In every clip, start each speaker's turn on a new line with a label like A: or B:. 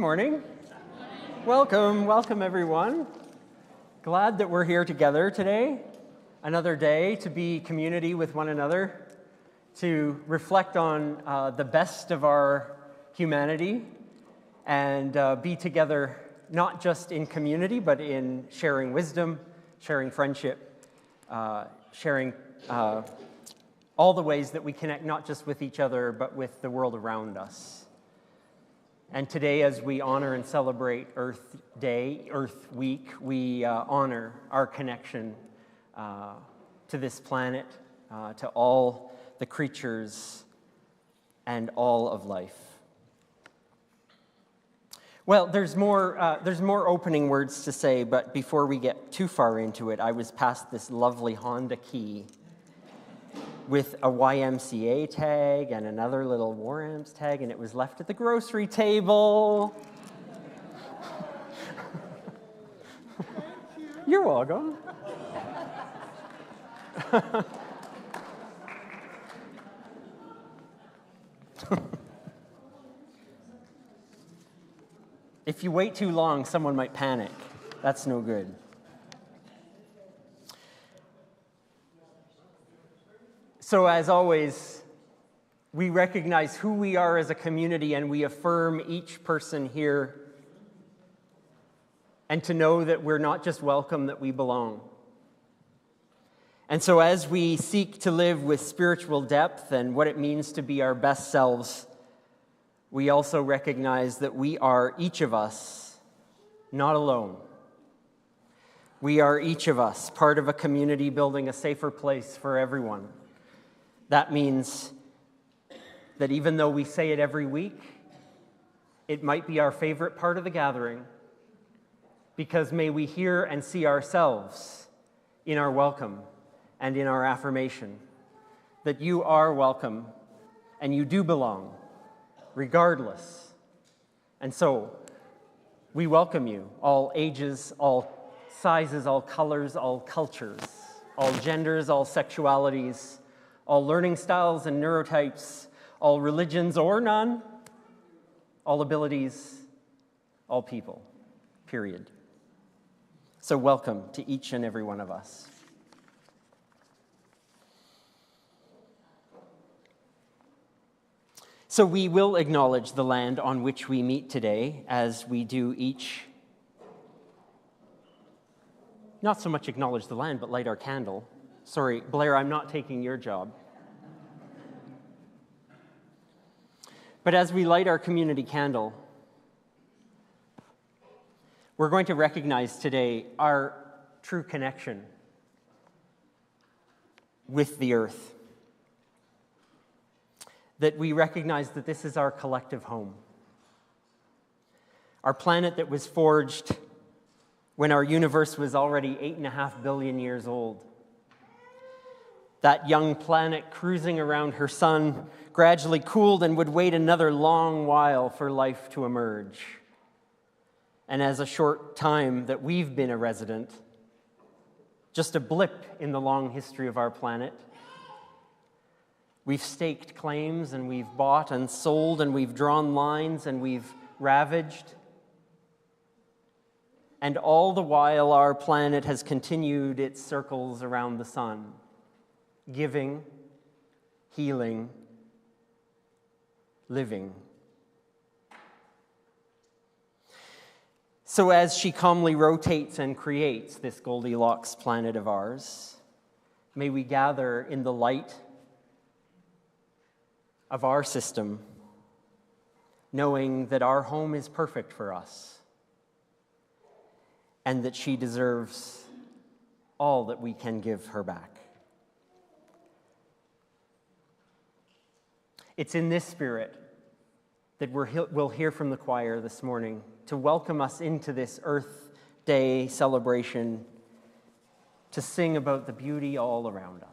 A: morning. Welcome everyone. Glad that we're here together today. Another day to be community with one another, to reflect on the best of our humanity and be together not just in community, but in sharing wisdom, sharing friendship, sharing all the ways that we connect not just with each other, but with the world around us. And today, as we honor and celebrate Earth Day, Earth Week, we honor our connection to this planet, to all the creatures and all of life. Well, there's more opening words to say, but before we get too far into it, I was passed this lovely Honda key with a YMCA tag and another little War Amps tag, and it was left at the grocery table. You're welcome. If you wait too long, someone might panic. That's no good. So as always, we recognize who we are as a community and we affirm each person here, and to know that we're not just welcome, that we belong. And so as we seek to live with spiritual depth and what it means to be our best selves, we also recognize that we are, each of us, not alone. We are, each of us, part of a community building a safer place for everyone. That means that even though we say it every week, it might be our favorite part of the gathering, because may we hear and see ourselves in our welcome and in our affirmation, that you are welcome and you do belong, regardless. And so, we welcome you, all ages, all sizes, all colors, all cultures, all genders, all sexualities, all learning styles and neurotypes, all religions or none, all abilities, all people, period. So welcome to each and every one of us. So we will acknowledge the land on which we meet today, as we do each. Not so much acknowledge the land, but light our candle. Sorry, Blair, I'm not taking your job. But as we light our community candle, we're going to recognize today our true connection with the earth. That we recognize that this is our collective home. Our planet that was forged when our universe was already 8.5 billion years old. That young planet cruising around her sun gradually cooled and would wait another long while for life to emerge. And as a short time that we've been a resident, just a blip in the long history of our planet, we've staked claims and we've bought and sold and we've drawn lines and we've ravaged. And all the while our planet has continued its circles around the sun, giving, healing, living. So as she calmly rotates and creates this Goldilocks planet of ours, may we gather in the light of our system, knowing that our home is perfect for us and that she deserves all that we can give her back. It's in this spirit that we'll hear from the choir this morning to welcome us into this Earth Day celebration, to sing about the beauty all around us.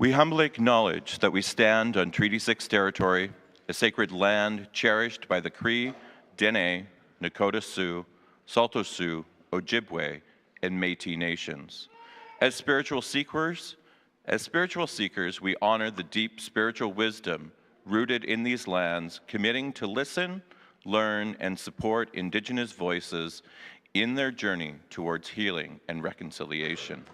B: We humbly acknowledge that we stand on Treaty 6 territory, a sacred land cherished by the Cree, Dene, Nakota Sioux, Saulteaux Sioux, Ojibwe, and Métis nations. As spiritual seekers, we honor the deep spiritual wisdom rooted in these lands, committing to listen, learn, and support Indigenous voices in their journey towards healing and reconciliation.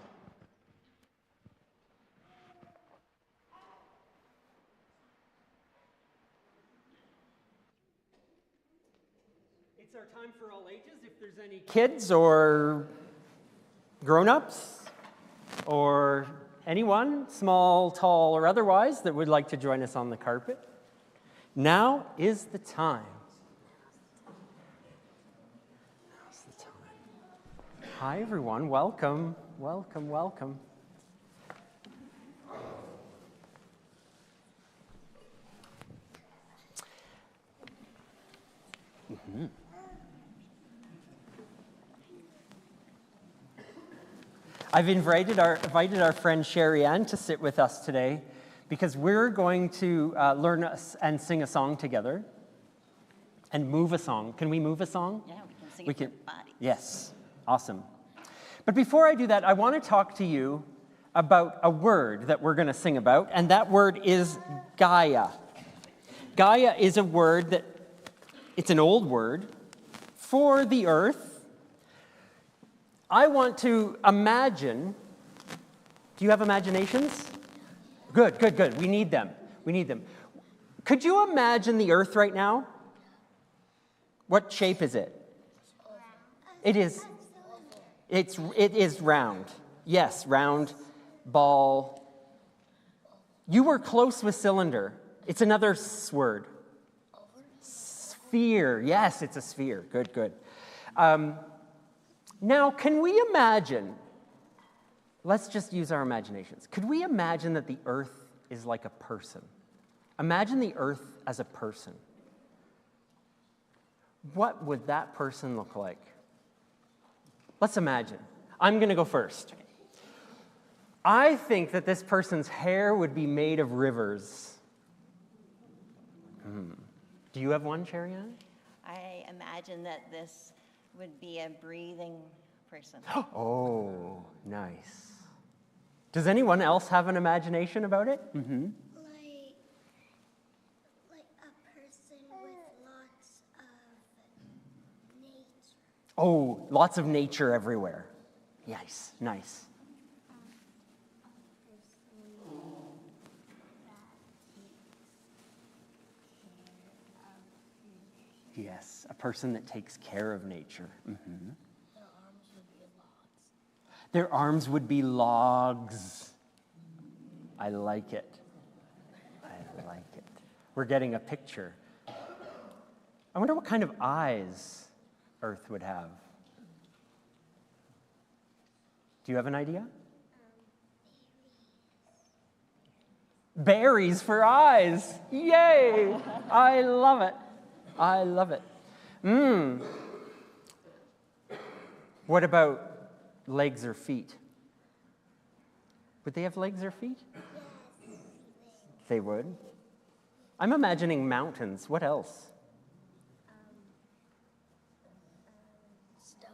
A: It's our time for all ages. If there's any kids or grown-ups or anyone, small, tall, or otherwise, that would like to join us on the carpet, now is the time. Now's the time. Hi, everyone. Welcome, welcome, welcome. I've invited our friend Sherry Ann to sit with us today because we're going to learn and sing a song together and move a song. Can we move a song?
C: Yeah, we can sing it with your body.
A: Yes, awesome. But before I do that, I want to talk to you about a word that we're going to sing about, and that word is Gaia. Gaia is a word it's an old word for the earth. I want to imagine. Do you have imaginations? Good, good, good. We need them. We need them. Could you imagine the earth right now? What shape is it? It is. It is round. Yes, round, ball. You were close with cylinder. It's another word. Sphere. Yes, it's a sphere. Good, good. Now, can we imagine, let's just use our imaginations. Could we imagine that the earth is like a person? Imagine the earth as a person. What would that person look like? Let's imagine. I'm going to go first. I think that this person's hair would be made of rivers. Do you have one, Sherry Ann?
C: I imagine that this would be a breathing person.
A: Oh, nice. Does anyone else have an imagination about it? Mm-hmm.
D: Like a person with lots of nature.
A: Oh, lots of nature everywhere. Nice, nice. Yes, a person that takes care of nature. Mm-hmm. Their arms would be logs. I like it. I like it. We're getting a picture. I wonder what kind of eyes Earth would have. Do you have an idea? Berries for eyes. Yay! I love it. I love it. What about legs or feet? Would they have legs or feet?
D: Yes.
A: They would. I'm imagining mountains. What else?
D: Stones.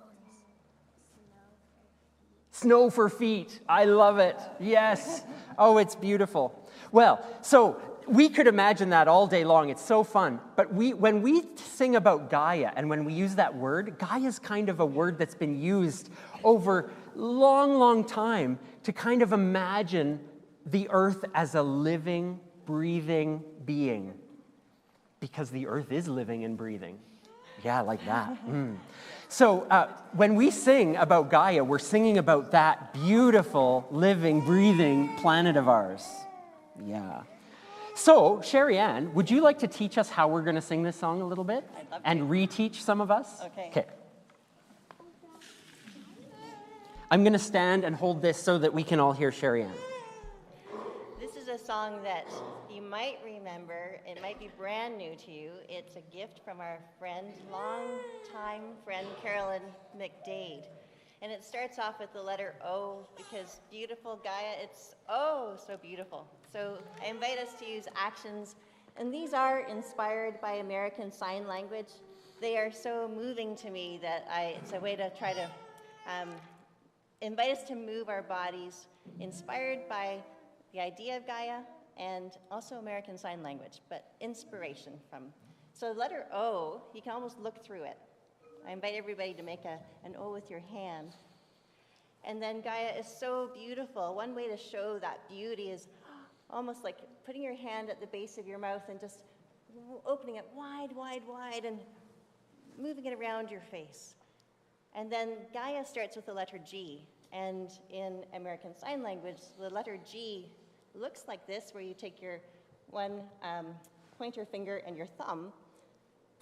A: Snow for feet. I love it. Yes. Oh, it's beautiful. Well, so we could imagine that all day long. It's so fun. But when we sing about Gaia and when we use that word, Gaia is kind of a word that's been used over long, long time to kind of imagine the earth as a living, breathing being. Because the earth is living and breathing. Yeah, like that. So when we sing about Gaia, we're singing about that beautiful, living, breathing planet of ours. Yeah. So, Sherry Ann, would you like to teach us how we're going to sing this song a little bit?
C: I'd love to.
A: And reteach some of us?
C: Okay.
A: Okay. I'm going to stand and hold this so that we can all hear Sherry Ann.
C: This is a song that you might remember. It might be brand new to you. It's a gift from our friend, long-time friend, Carolyn McDade. And it starts off with the letter O because beautiful Gaia, it's oh so beautiful. So I invite us to use actions, and these are inspired by American Sign Language. They are so moving to me that it's a way to try to invite us to move our bodies, inspired by the idea of Gaia and also American Sign Language, but inspiration from. So letter O, you can almost look through it. I invite everybody to make an O with your hand. And then Gaia is so beautiful. One way to show that beauty is almost like putting your hand at the base of your mouth and just opening it wide, wide, wide, and moving it around your face. And then Gaia starts with the letter G. And in American Sign Language, the letter G looks like this, where you take your one pointer finger and your thumb,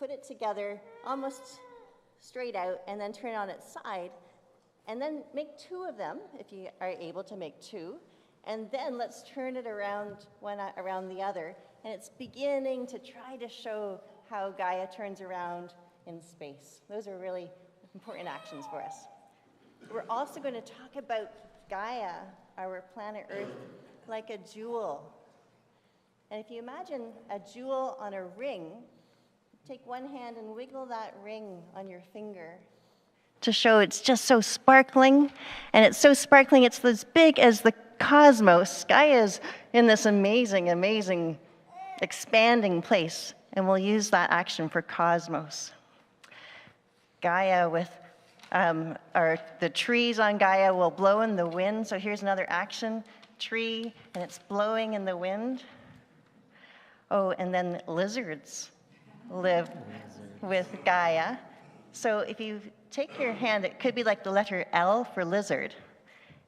C: put it together almost straight out, and then turn it on its side. And then make two of them, if you are able to make two. And then let's turn it around one around the other. And it's beginning to try to show how Gaia turns around in space. Those are really important actions for us. We're also going to talk about Gaia, our planet Earth, like a jewel. And if you imagine a jewel on a ring, take one hand and wiggle that ring on your finger to show it's just so sparkling. And it's so sparkling, it's as big as the cosmos. Gaia is in this amazing, amazing, expanding place. And we'll use that action for cosmos. Gaia with the trees on Gaia will blow in the wind. So here's another action, tree, and it's blowing in the wind. Oh, and then lizards live with Gaia. So if you take your hand, it could be like the letter L for lizard.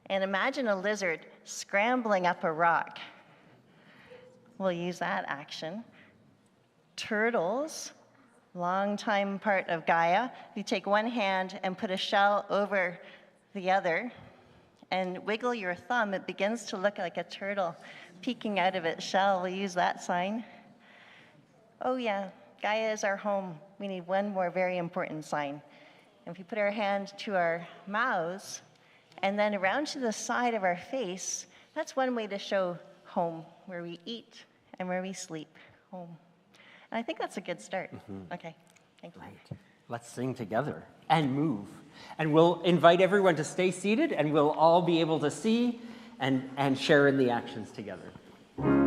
C: And imagine a lizard scrambling up a rock. We'll use that action. Turtles, long time part of Gaia. You take one hand and put a shell over the other and wiggle your thumb. It begins to look like a turtle peeking out of its shell. We'll use that sign. Oh yeah, Gaia is our home. We need one more very important sign. And if we put our hand to our mouths and then around to the side of our face, that's one way to show home, where we eat and where we sleep, home. And I think that's a good start. Okay, thank you.
A: Right. Let's sing together and move. And we'll invite everyone to stay seated, and we'll all be able to see and share in the actions together.
D: Oh,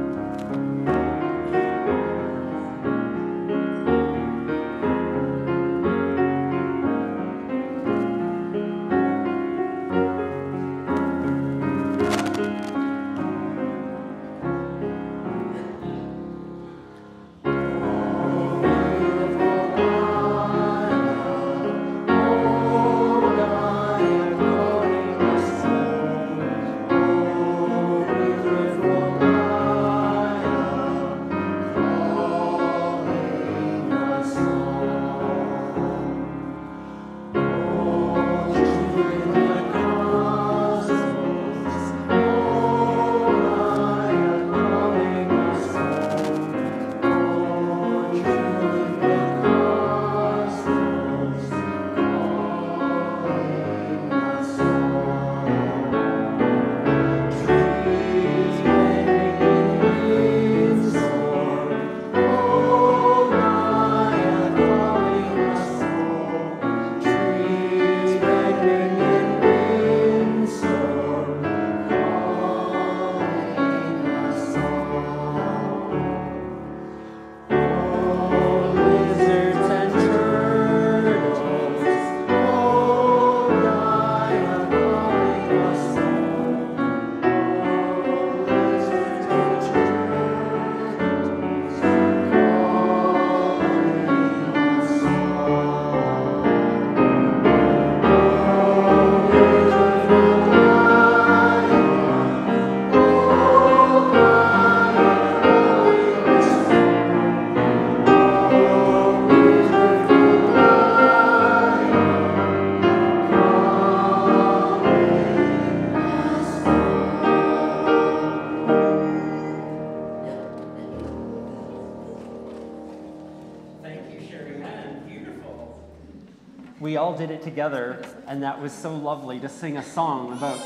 A: we all did it together, and that was so lovely to sing a song about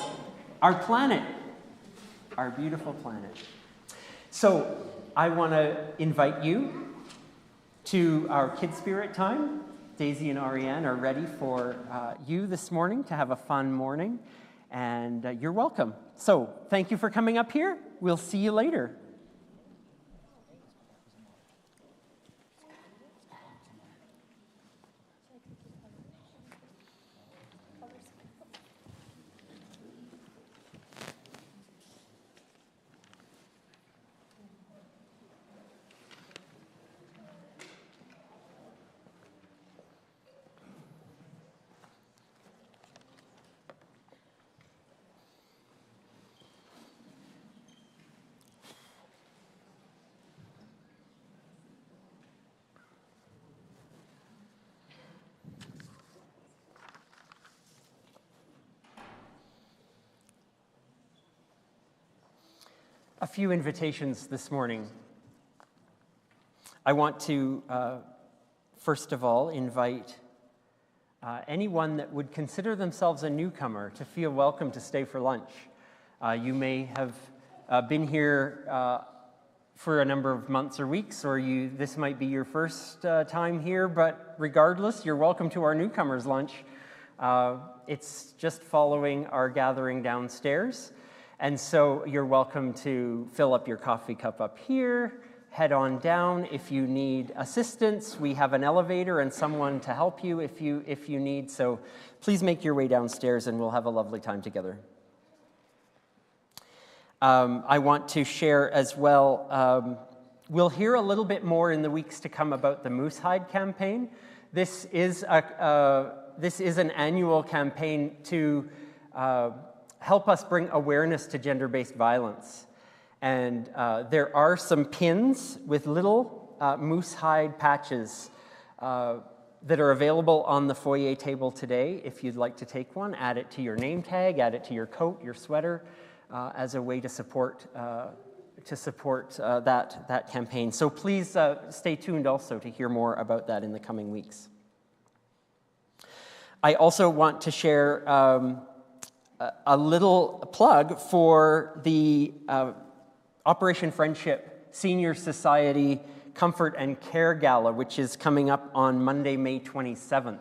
A: our planet, our beautiful planet. So I want to invite you to our Kid Spirit time. Daisy and Ariane are ready for you this morning to have a fun morning, and you're welcome. So thank you for coming up here. We'll see you later. A few invitations this morning. I want to, first of all, invite anyone that would consider themselves a newcomer to feel welcome to stay for lunch. You may have been here for a number of months or weeks, or this might be your first time here, but regardless, you're welcome to our newcomers lunch. It's just following our gathering downstairs. And so you're welcome to fill up your coffee cup up here, head on down. If you need assistance, we have an elevator and someone to help you if you need. So please make your way downstairs and we'll have a lovely time together. I want to share as well, we'll hear a little bit more in the weeks to come about the Moose Hide campaign. This is an annual campaign to help us bring awareness to gender-based violence. And there are some pins with little moose hide patches that are available on the foyer table today. If you'd like to take one, add it to your name tag, add it to your coat, your sweater, as a way to support that campaign. So please stay tuned also to hear more about that in the coming weeks. I also want to share a little plug for the Operation Friendship Senior Society Comfort and Care Gala, which is coming up on Monday, May 27th.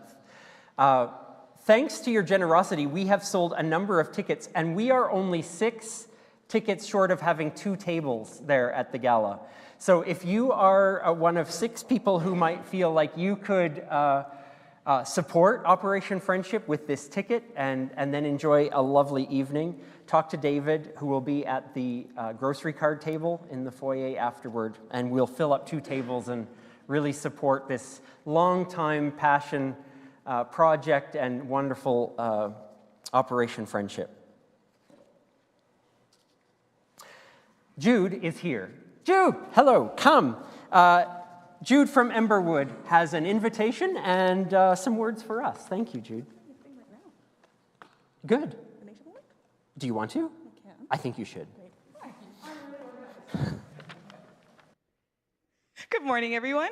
A: Thanks to your generosity, we have sold a number of tickets, and we are only 6 tickets short of having 2 tables there at the gala. So if you are one of 6 people who might feel like you could support Operation Friendship with this ticket and then enjoy a lovely evening, talk to David, who will be at the grocery card table in the foyer afterward, and we'll fill up 2 tables and really support this long-time passion project and wonderful Operation Friendship. Jude is here. Jude, hello, come. Jude from Emberwood has an invitation and some words for us. Thank you, Jude. Good. Do you want to? I can. I think you should.
E: Good morning, everyone.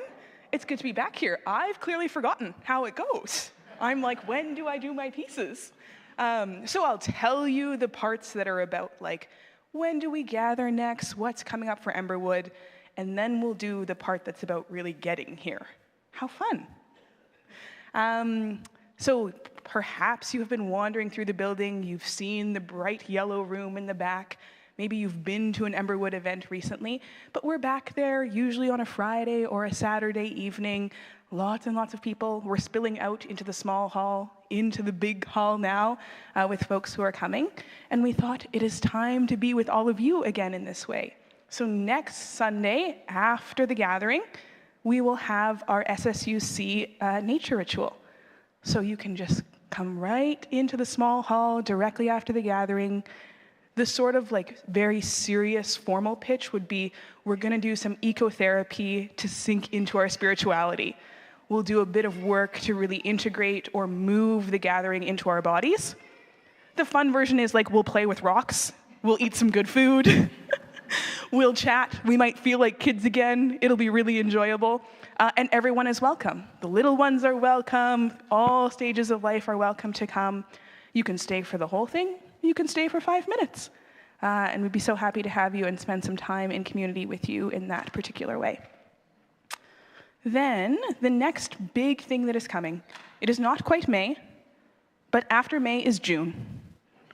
E: It's good to be back here. I've clearly forgotten how it goes. I'm like, when do I do my pieces? So I'll tell you the parts that are about, like, when do we gather next? What's coming up for Emberwood? And then we'll do the part that's about really getting here. How fun. So perhaps you have been wandering through the building, you've seen the bright yellow room in the back, maybe you've been to an Emberwood event recently, but we're back there usually on a Friday or a Saturday evening, lots and lots of people. We're spilling out into the small hall, into the big hall now with folks who are coming, and we thought it is time to be with all of you again in this way. So next Sunday, after the gathering, we will have our SSUC nature ritual. So you can just come right into the small hall directly after the gathering. The sort of like very serious formal pitch would be, we're gonna do some ecotherapy to sink into our spirituality. We'll do a bit of work to really integrate or move the gathering into our bodies. The fun version is like, we'll play with rocks, we'll eat some good food. We'll chat. We might feel like kids again. It'll be really enjoyable. And everyone is welcome. The little ones are welcome. All stages of life are welcome to come. You can stay for the whole thing. You can stay for 5 minutes. And we'd be so happy to have you and spend some time in community with you in that particular way. Then, the next big thing that is coming, it is not quite May, but after May is June,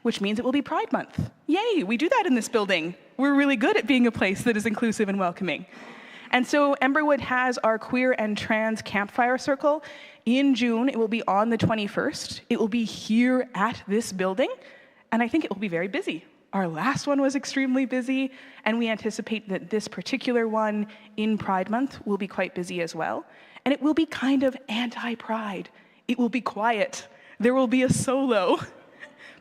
E: which means it will be Pride Month. Yay, we do that in this building. We're really good at being a place that is inclusive and welcoming. And so Emberwood has our queer and trans campfire circle. In June, it will be on the 21st. It will be here at this building, and I think it will be very busy. Our last one was extremely busy, and we anticipate that this particular one in Pride Month will be quite busy as well. And it will be kind of anti-Pride. It will be quiet. There will be a solo.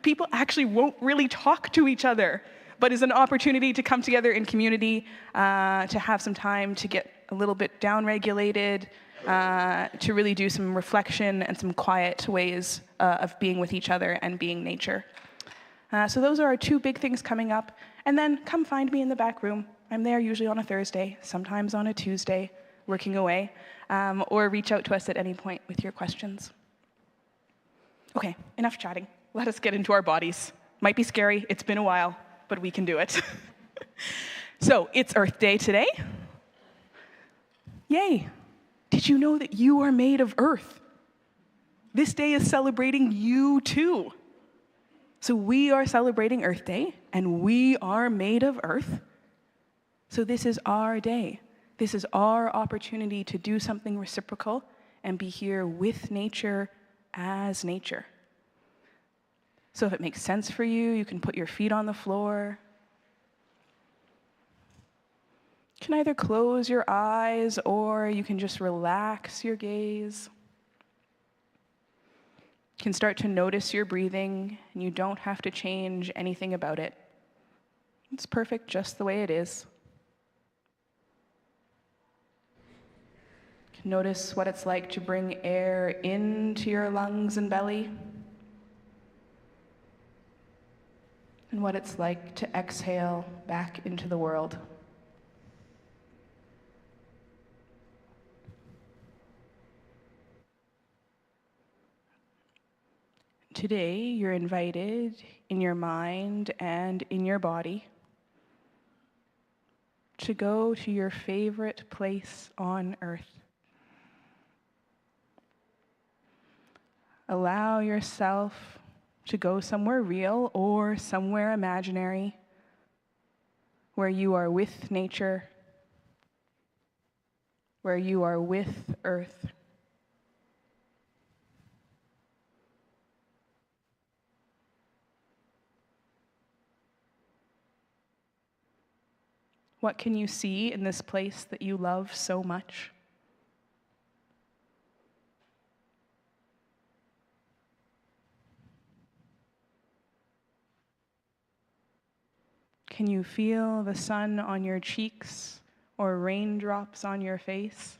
E: People actually won't really talk to each other, but is an opportunity to come together in community, to have some time to get a little bit down-regulated, to really do some reflection and some quiet ways of being with each other and being nature. So those are our 2 big things coming up. And then come find me in the back room. I'm there usually on a Thursday, sometimes on a Tuesday, working away, or reach out to us at any point with your questions. Okay, enough chatting. Let us get into our bodies. Might be scary, it's been a while, but we can do it. So it's Earth Day today. Yay. Did you know that you are made of earth? This day is celebrating you too. So we are celebrating Earth Day, and we are made of earth. So this is our day. This is our opportunity to do something reciprocal and be here with nature as nature. So if it makes sense for you, you can put your feet on the floor. You can either close your eyes or you can just relax your gaze. You can start to notice your breathing, and you don't have to change anything about it. It's perfect just the way it is. You can notice what it's like to bring air into your lungs and belly, and what it's like to exhale back into the world. Today, you're invited in your mind and in your body to go to your favorite place on earth. Allow yourself to go somewhere real or somewhere imaginary where you are with nature, where you are with earth. What can you see in this place that you love so much? Can you feel the sun on your cheeks or raindrops on your face?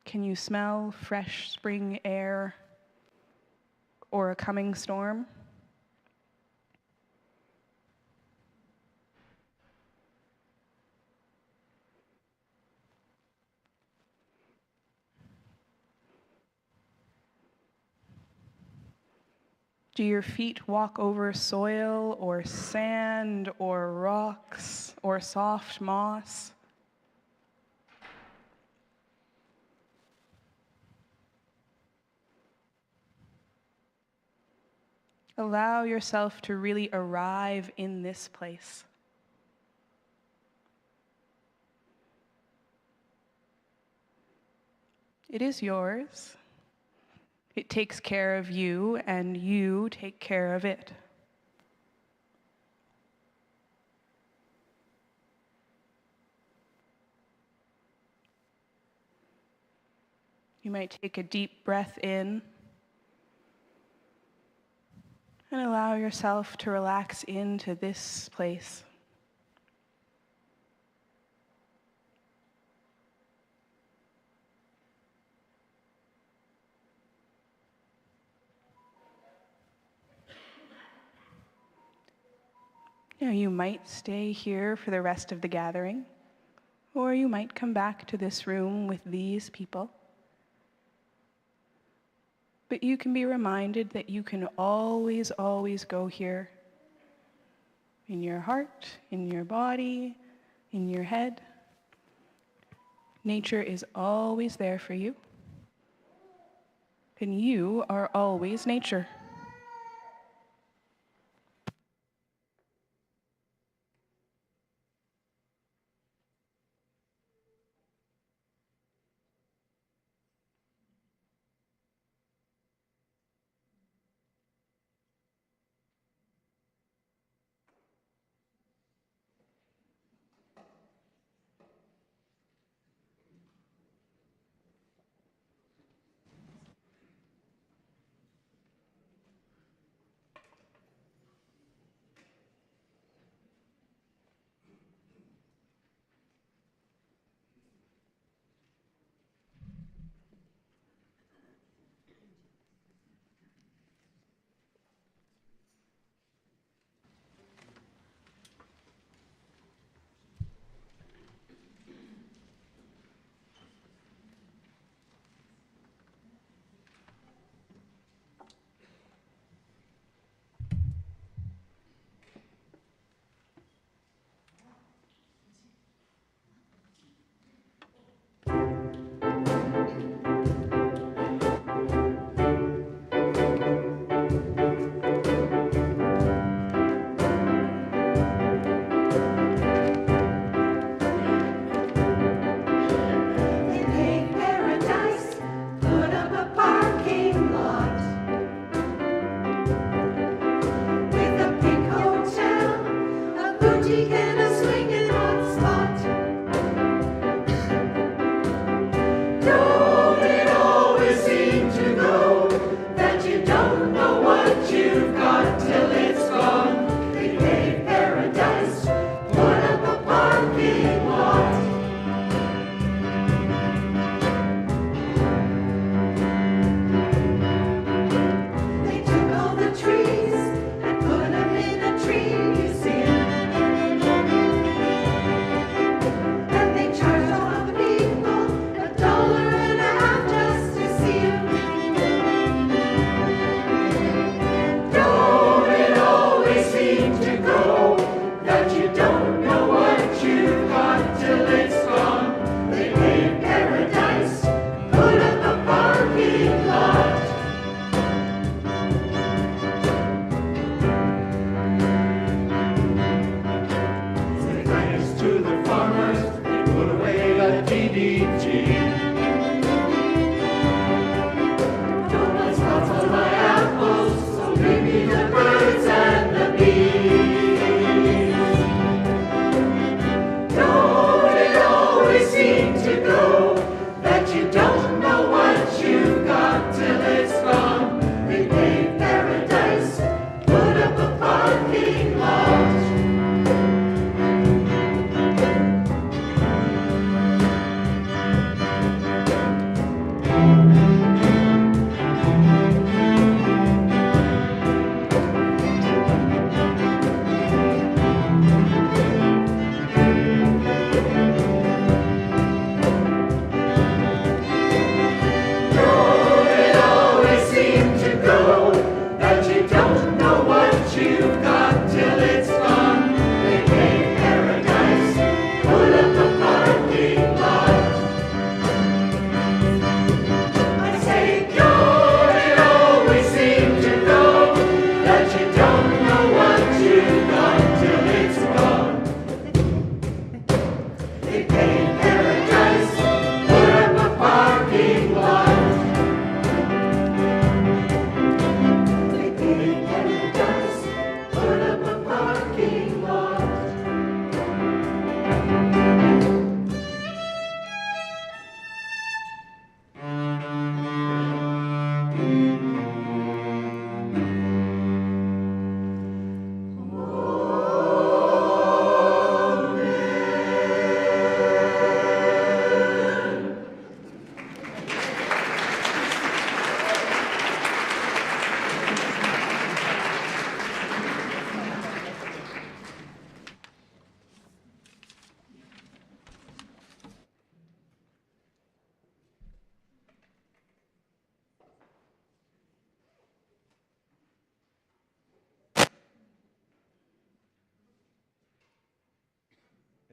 E: Can you smell fresh spring air or a coming storm? Do your feet walk over soil or sand or rocks or soft moss? Allow yourself to really arrive in this place. It is yours. It takes care of you, and you take care of it. You might take a deep breath in and allow yourself to relax into this place. Now, you might stay here for the rest of the gathering, or you might come back to this room with these people. But you can be reminded that you can always, always go here, in your heart, in your body, in your head. Nature is always there for you, and you are always nature.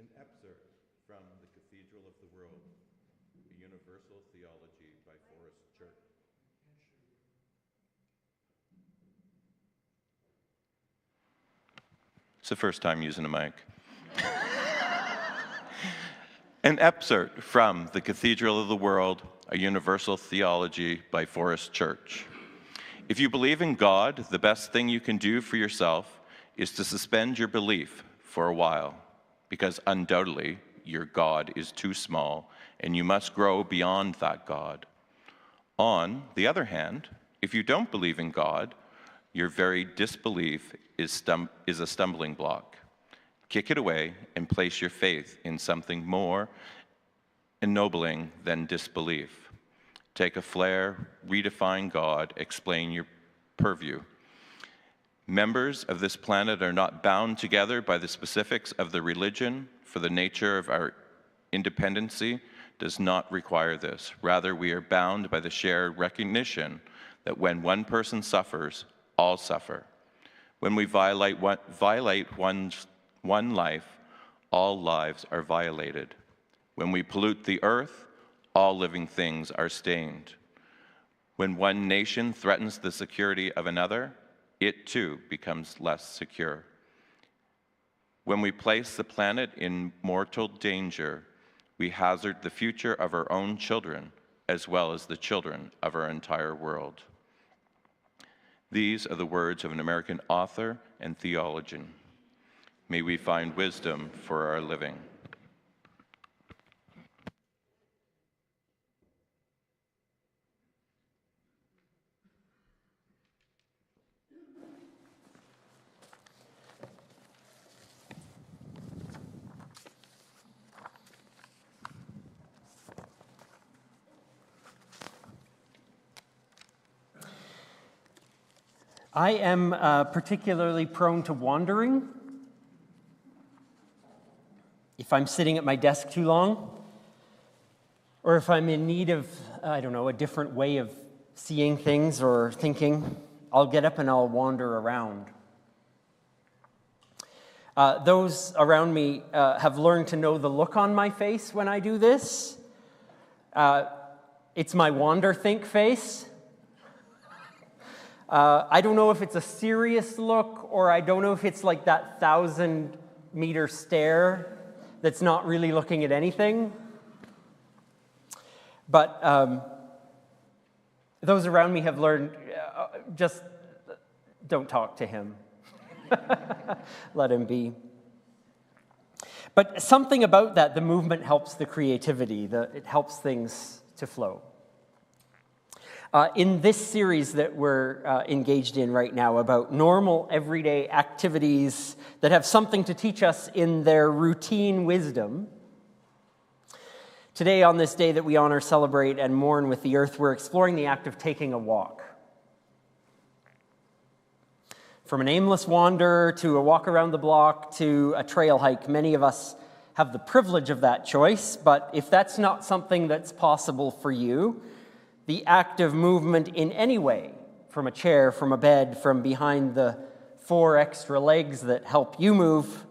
B: An excerpt from The Cathedral of the World, A Universal Theology by Forrest Church. It's the first time using a mic. An excerpt from The Cathedral of the World, A Universal Theology by Forrest Church. If you believe in God, the best thing you can do for yourself is to suspend your belief for a while, because undoubtedly your God is too small and you must grow beyond that God. On the other hand, if you don't believe in God, your very disbelief is a stumbling block. Kick it away and place your faith in something more ennobling than disbelief. Take a flare, redefine God, explain your purview. Members of this planet are not bound together by the specifics of the religion, for the nature of our independency does not require this. Rather, we are bound by the shared recognition that when one person suffers, all suffer. When we violate one life, all lives are violated. When we pollute the earth, all living things are stained. When one nation threatens the security of another, it too becomes less secure. When we place the planet in mortal danger, we hazard the future of our own children as well as the children of our entire world. These are the words of an American author and theologian. May we find wisdom for our living.
A: I am particularly prone to wandering. If I'm sitting at my desk too long, or if I'm in need of, a different way of seeing things or thinking, I'll get up and I'll wander around. Those around me have learned to know the look on my face when I do this. It's my wander-think face. I don't know if it's a serious look, or I don't know if it's like that 1,000-meter stare that's not really looking at anything. But those around me have learned, just don't talk to him. Let him be. But something about that, the movement helps the creativity. It helps things to flow. In this series that we're engaged in right now about normal, everyday activities that have something to teach us in their routine wisdom, today, on this day that we honor, celebrate, and mourn with the earth, we're exploring the act of taking a walk. From an aimless wander to a walk around the block to a trail hike, many of us have the privilege of that choice, but if that's not something that's possible for you, the act of movement in any way, from a chair, from a bed, from behind the 4 extra legs that help you move,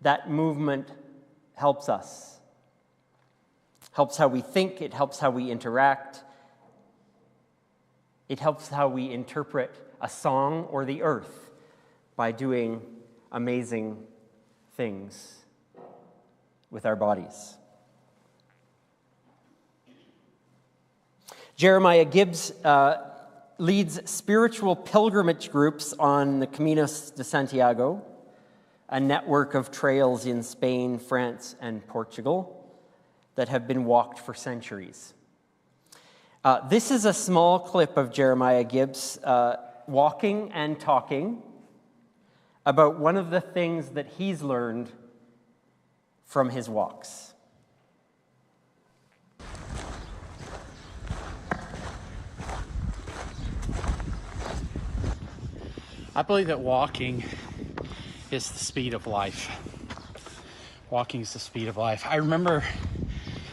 A: that movement helps us. Helps how we think, it helps how we interact, it helps how we interpret a song or the earth by doing amazing things with our bodies. Jeremiah Gibbs leads spiritual pilgrimage groups on the Caminos de Santiago, a network of trails in Spain, France, and Portugal that have been walked for centuries. This is a small clip of Jeremiah Gibbs walking and talking about one of the things that he's learned from his walks.
F: I believe that walking is the speed of life. Walking is the speed of life. I remember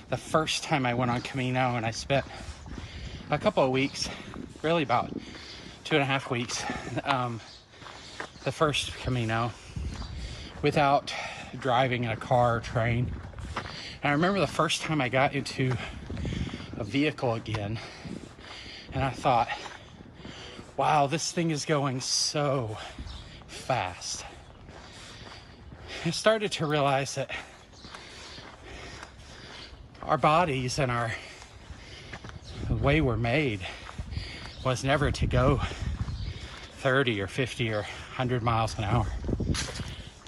F: the first time I went on Camino, and I spent a couple of weeks, really about 2.5 weeks, the first Camino, without driving in a car or train. And I remember the first time I got into a vehicle again, and I thought, wow, this thing is going so fast. I started to realize that our bodies and the way we're made was never to go 30 or 50 or 100 miles an hour.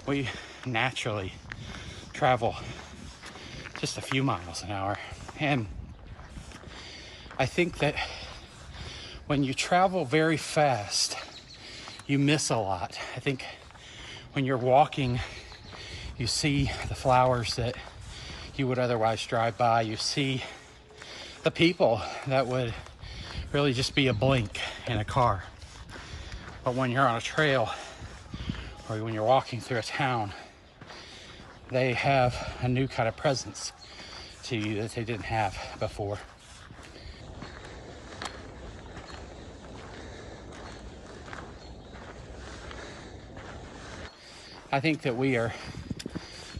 F: We naturally travel just a few miles an hour. And I think that when you travel very fast, you miss a lot. I think when you're walking, you see the flowers that you would otherwise drive by. You see the people that would really just be a blink in a car. But when you're on a trail or when you're walking through a town, they have a new kind of presence to you that they didn't have before. I think that we are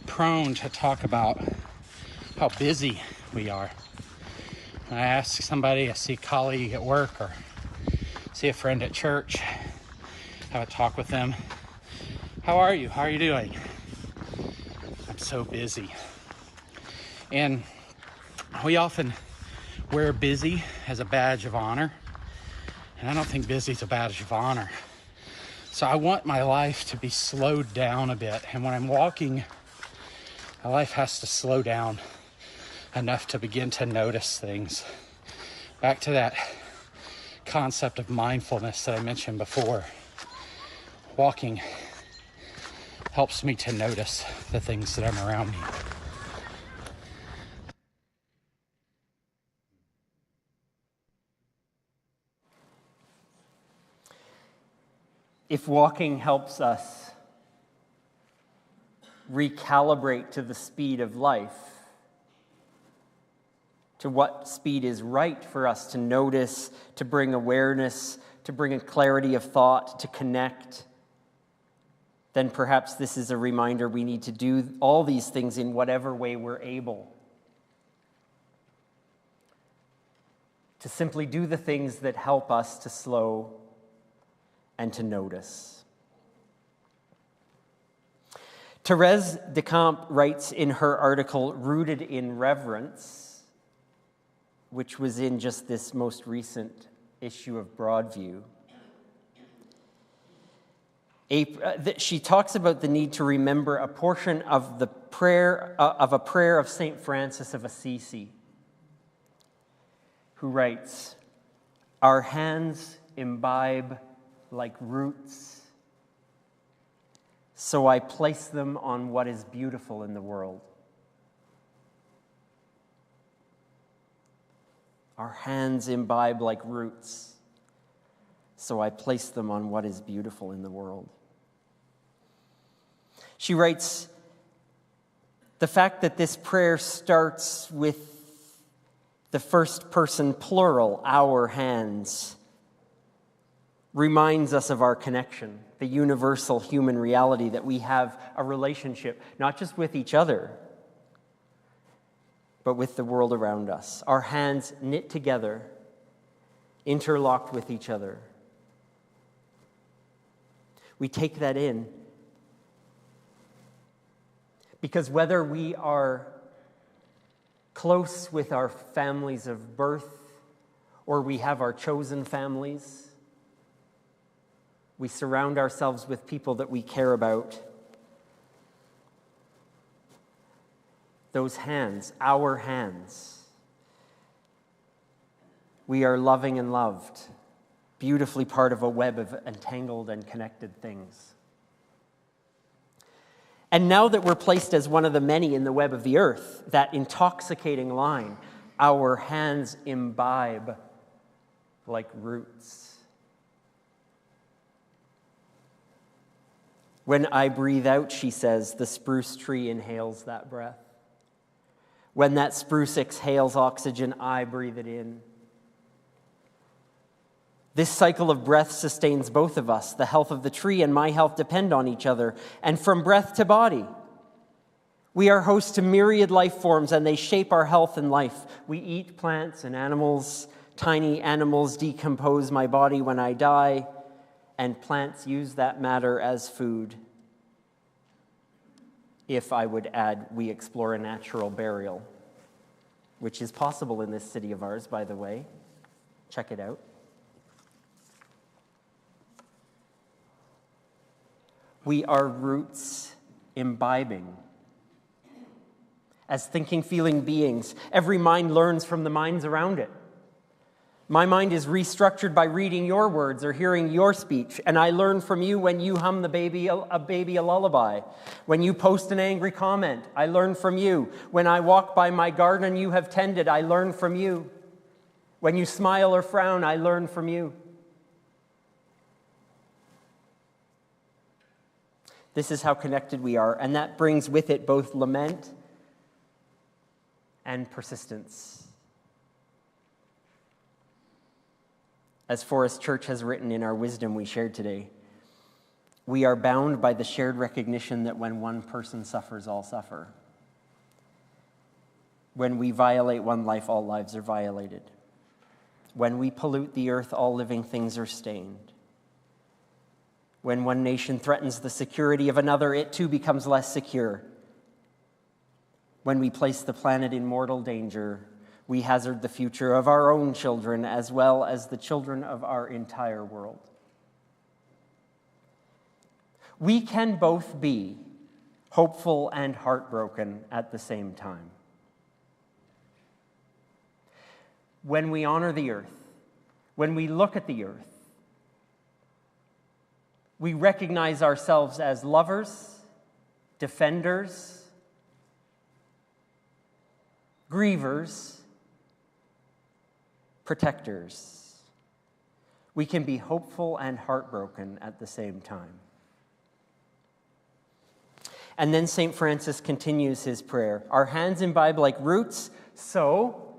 F: prone to talk about how busy we are. When I ask somebody, I see a colleague at work or see a friend at church, have a talk with them. How are you? How are you doing? I'm so busy. And we often wear busy as a badge of honor. And I don't think busy is a badge of honor. So I want my life to be slowed down a bit. And when I'm walking, my life has to slow down enough to begin to notice things. Back to that concept of mindfulness that I mentioned before. Walking helps me to notice the things that are around me.
A: If walking helps us recalibrate to the speed of life, to what speed is right for us to notice, to bring awareness, to bring a clarity of thought, to connect, then perhaps this is a reminder we need to do all these things in whatever way we're able. To simply do the things that help us to slow and to notice. Therese Decamp writes in her article, Rooted in Reverence, which was in just this most recent issue of Broadview. She talks about the need to remember a portion of the prayer of St. Francis of Assisi, who writes, "Our hands imbibe like roots, so I place them on what is beautiful in the world." Our hands imbibe like roots, so I place them on what is beautiful in the world. She writes, the fact that this prayer starts with the first person plural, our hands, reminds us of our connection, the universal human reality that we have a relationship, not just with each other, but with the world around us. Our hands knit together, interlocked with each other. We take that in because whether we are close with our families of birth or we have our chosen families, we surround ourselves with people that we care about. Those hands, our hands, we are loving and loved, beautifully part of a web of entangled and connected things. And now that we're placed as one of the many in the web of the earth, that intoxicating line, our hands imbibe like roots. When I breathe out, she says, the spruce tree inhales that breath. When that spruce exhales oxygen, I breathe it in. This cycle of breath sustains both of us. The health of the tree and my health depend on each other. And from breath to body, We are host to myriad life forms, and they shape our health and life. We eat plants and animals. Tiny animals decompose my body when I die, and plants use that matter as food. If I would add, we explore a natural burial, which is possible in this city of ours, by the way. Check it out. We are roots imbibing. As thinking, feeling beings, every mind learns from the minds around it. My mind is restructured by reading your words or hearing your speech, and I learn from you when you hum a baby a lullaby. When you post an angry comment, I learn from you. When I walk by my garden you have tended, I learn from you. When you smile or frown, I learn from you. This is how connected we are, and that brings with it both lament and persistence. As Forest Church has written in our wisdom we shared today, we are bound by the shared recognition that when one person suffers, all suffer. When we violate one life, all lives are violated. When we pollute the earth, all living things are stained. When one nation threatens the security of another, it too becomes less secure. When we place the planet in mortal danger, we hazard the future of our own children as well as the children of our entire world. We can both be hopeful and heartbroken at the same time. When we honor the earth, when we look at the earth, we recognize ourselves as lovers, defenders, grievers, protectors. We can be hopeful and heartbroken at the same time. And then St. Francis continues his prayer. Our hands imbibe like roots, so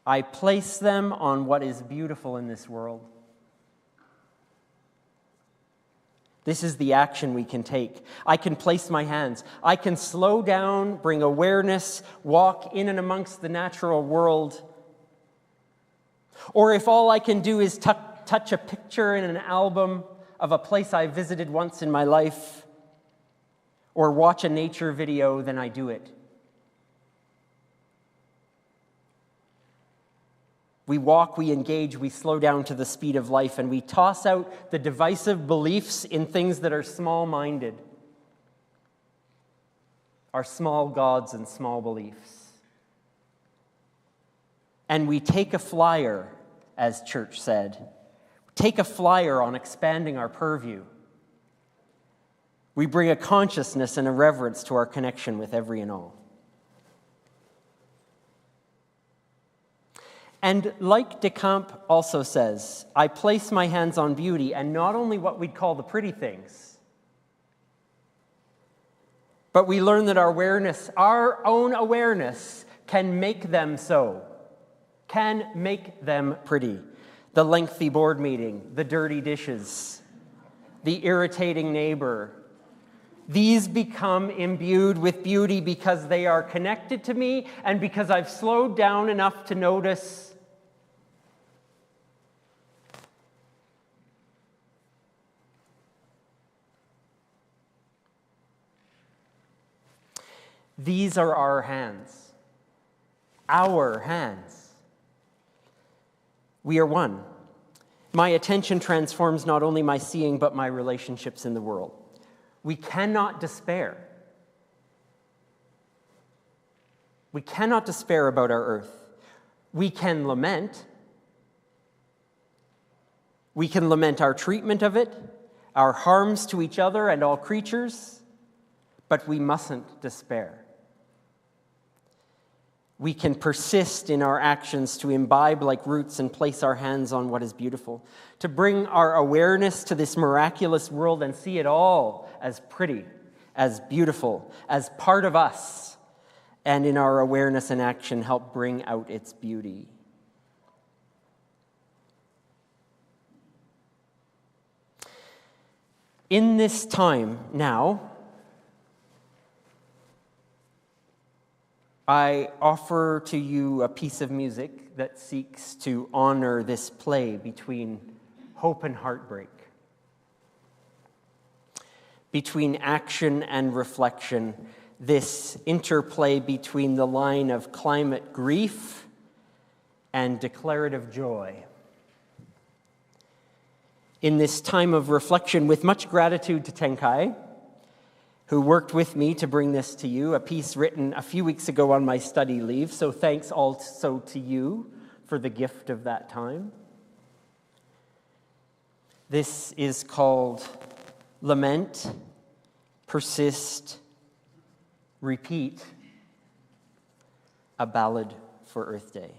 A: I place them on what is beautiful in this world. This is the action we can take. I can place my hands. I can slow down, bring awareness, walk in and amongst the natural world. Or if all I can do is touch a picture in an album of a place I visited once in my life, or watch a nature video, then I do it. We walk, we engage, we slow down to the speed of life, and we toss out the divisive beliefs in things that are small-minded, our small gods and small beliefs. And we take a flyer, as Church said, take a flyer on expanding our purview. We bring a consciousness and a reverence to our connection with every and all. And like Descamps also says, I place my hands on beauty, and not only what we'd call the pretty things, but we learn that our own awareness, can make them so, can make them pretty. The lengthy board meeting, the dirty dishes, the irritating neighbor. These become imbued with beauty because they are connected to me and because I've slowed down enough to notice. These are our hands. Our hands. We are one. My attention transforms not only my seeing, but my relationships in the world. We cannot despair. We cannot despair about our earth. We can lament. We can lament our treatment of it, our harms to each other and all creatures, but we mustn't despair. We can persist in our actions to imbibe like roots and place our hands on what is beautiful, to bring our awareness to this miraculous world and see it all as pretty, as beautiful, as part of us, and in our awareness and action help bring out its beauty. In this time now, I offer to you a piece of music that seeks to honor this play between hope and heartbreak, between action and reflection, this interplay between the line of climate grief and declarative joy. In this time of reflection, with much gratitude to Tenkai, who worked with me to bring this to you, a piece written a few weeks ago on my study leave, so thanks also to you for the gift of that time. This is called Lament, Persist, Repeat, a ballad for Earth Day.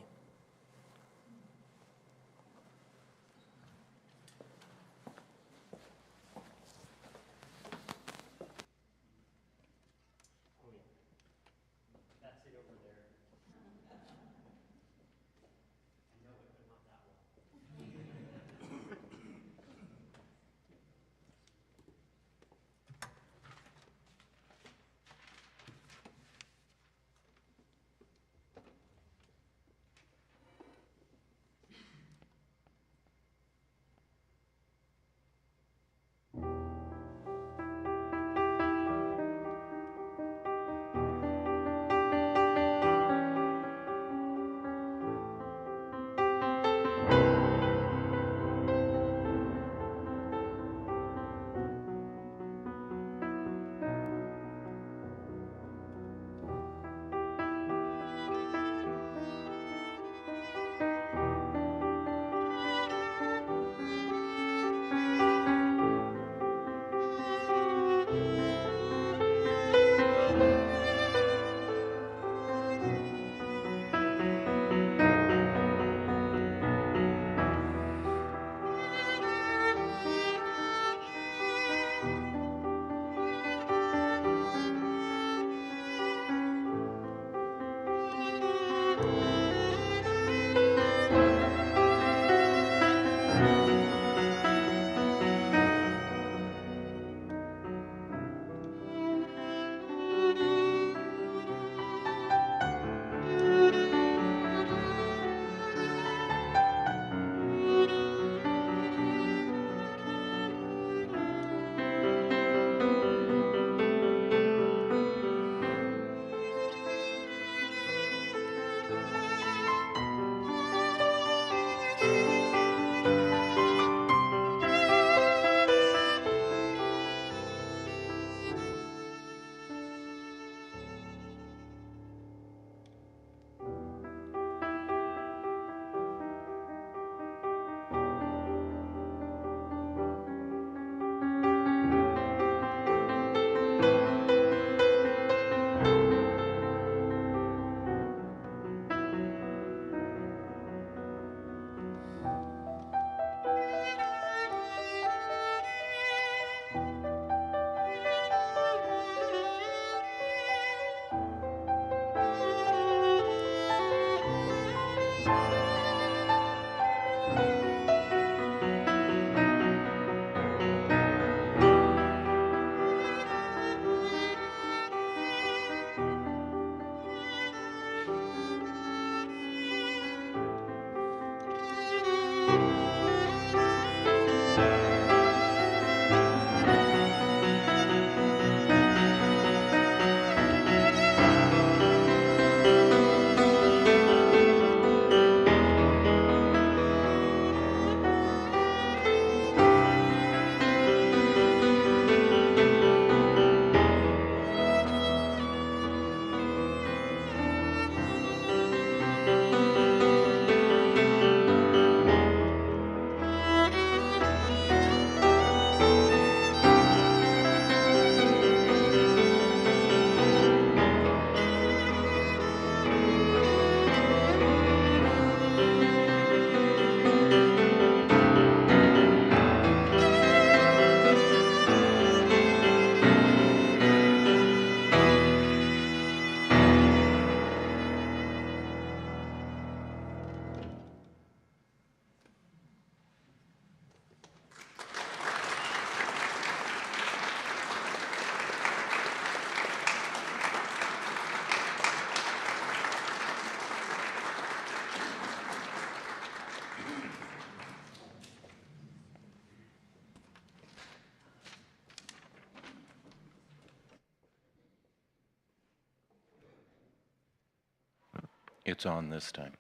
B: It's on this time.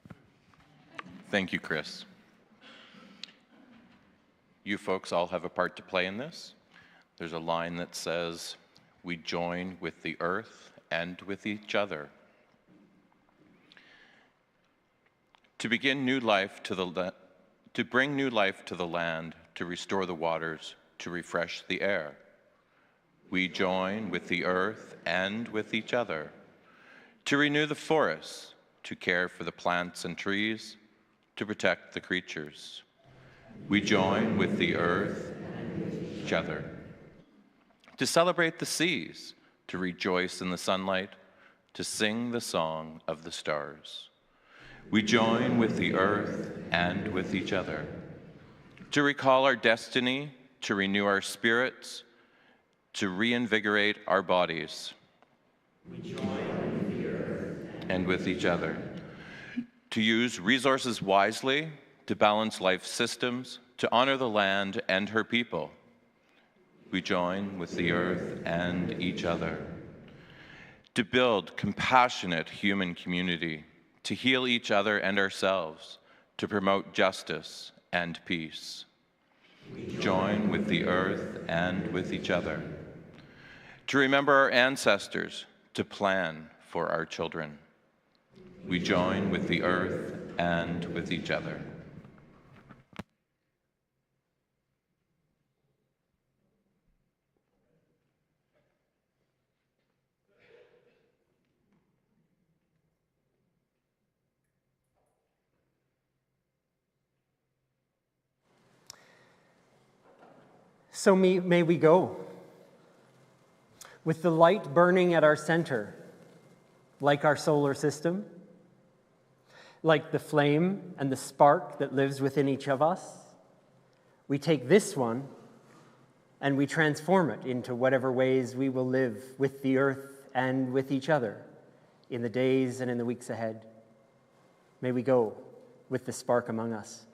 B: Thank you, Chris. You folks all have a part to play in this. There's a line that says, "We join with the earth and with each other." To begin new life to bring new life to the land, to restore the waters, to refresh the air. We join with the earth and with each other. To renew the forests, to care for the plants and trees, to protect the creatures. We join with the earth and with each other. To celebrate the seas, to rejoice in the sunlight, to sing the song of the stars. We join with the earth and with each other. To recall our destiny, to renew our spirits, to reinvigorate our bodies. We join with the earth and with each other. To use resources wisely, to balance life systems, to honor the land and her people. We join with the earth and each other. To build compassionate human community, to heal each other and ourselves, to promote justice and peace. We join with the earth and with each other. To remember our ancestors, to plan for our children. We join with the earth and with each other.
A: So may we go, with the light burning at our center, like our solar system, like the flame and the spark that lives within each of us. We take this one and we transform it into whatever ways we will live with the earth and with each other in the days and in the weeks ahead. May we go with the spark among us.